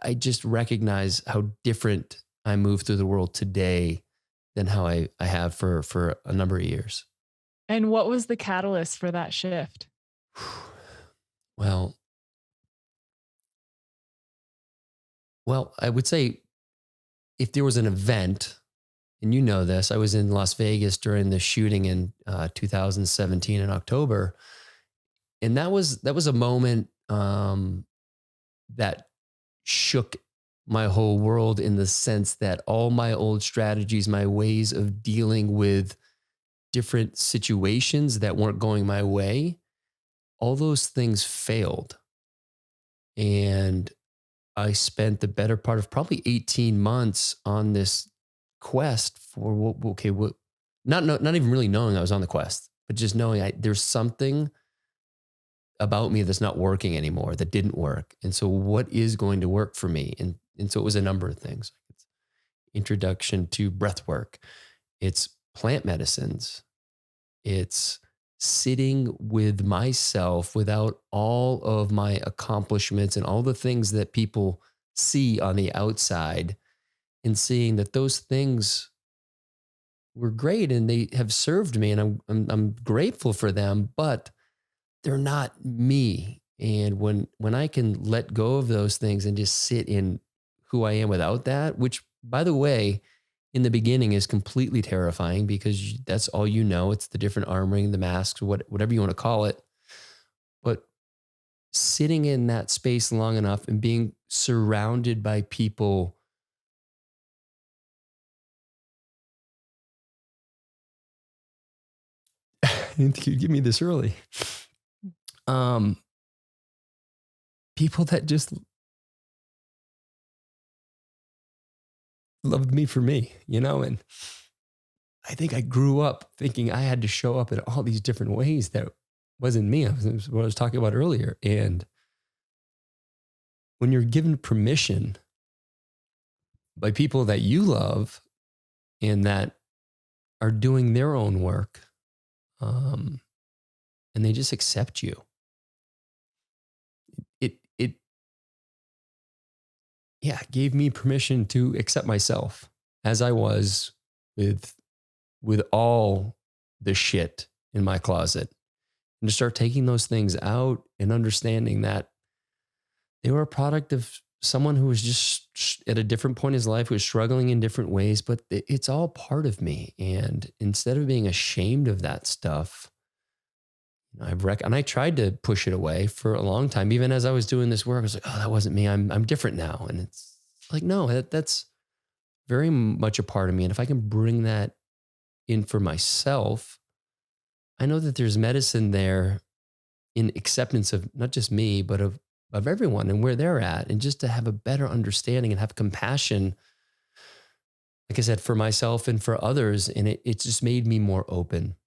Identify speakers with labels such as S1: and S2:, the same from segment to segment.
S1: I just recognize how different I move through the world today than how I have for a number of years.
S2: And what was the catalyst for that shift?
S1: Well, well, I would say if there was an event, and you know this, I was in Las Vegas during the shooting in 2017 in October, and that was a moment that shook my whole world in the sense that all my old strategies, my ways of dealing with different situations that weren't going my way, all those things failed. And I spent the better part of probably 18 months on this quest for what not even really knowing I was on the quest, but just knowing there's something about me that's not working anymore, that didn't work. And so what is going to work for me? And so it was a number of things. It's introduction to breath work. It's plant medicines. It's sitting with myself without all of my accomplishments and all the things that people see on the outside, and seeing that those things were great and they have served me, and I'm grateful for them, but they're not me. And when I can let go of those things and just sit in who I am without that, which by the way, in the beginning is completely terrifying because that's all you know. It's the different armoring, the masks, whatever you want to call it. But sitting in that space long enough and being surrounded by people, you give me this early. Um, People that just loved me for me, and I think I grew up thinking I had to show up in all these different ways that wasn't me. It was what I was talking about earlier. And when you're given permission by people that you love and that are doing their own work, um, and they just accept you, it yeah gave me permission to accept myself as I was, with all the shit in my closet, and to start taking those things out and understanding that they were a product of someone who was just at a different point in his life, who was struggling in different ways, but it's all part of me. And instead of being ashamed of that stuff, and I tried to push it away for a long time. Even as I was doing this work, I was like, oh, that wasn't me. I'm different now. And it's like, no, that's very much a part of me. And if I can bring that in for myself, I know that there's medicine there in acceptance of not just me, but of everyone and where they're at. And just to have a better understanding and have compassion, like I said, for myself and for others. And it just made me more open.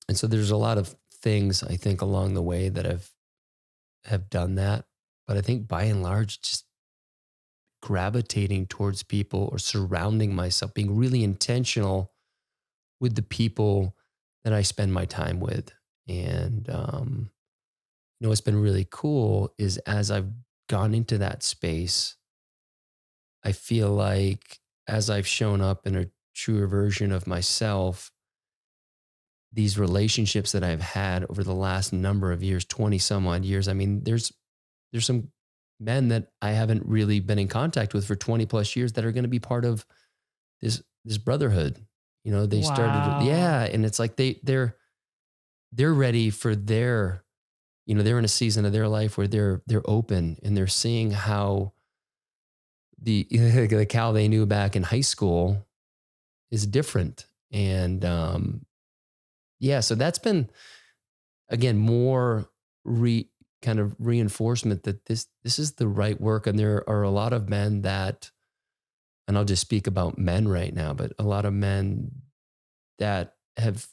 S1: And so there's a lot of things I think along the way that have done that. But I think by and large, just gravitating towards people or surrounding myself, being really intentional with the people that I spend my time with. And what's been really cool is as I've gone into that space, I feel like as I've shown up in a truer version of myself, these relationships that I've had over the last number of years, 20 some odd years. I mean, there's some men that I haven't really been in contact with for 20 plus years that are going to be part of this brotherhood. They started,
S2: Wow.
S1: yeah, and it's like they're ready for their, they're in a season of their life where they're open and they're seeing how the Cal they knew back in high school is different. And yeah, so that's been again more kind of reinforcement that this is the right work. And there are a lot of men that, and I'll just speak about men right now, but a lot of men that have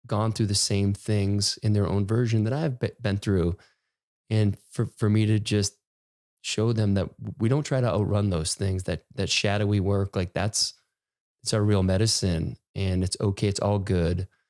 S1: gone through the same things in their own version that I've been through. And for me to just show them that we don't try to outrun those things, that shadowy work, like it's our real medicine, and it's okay. It's all good.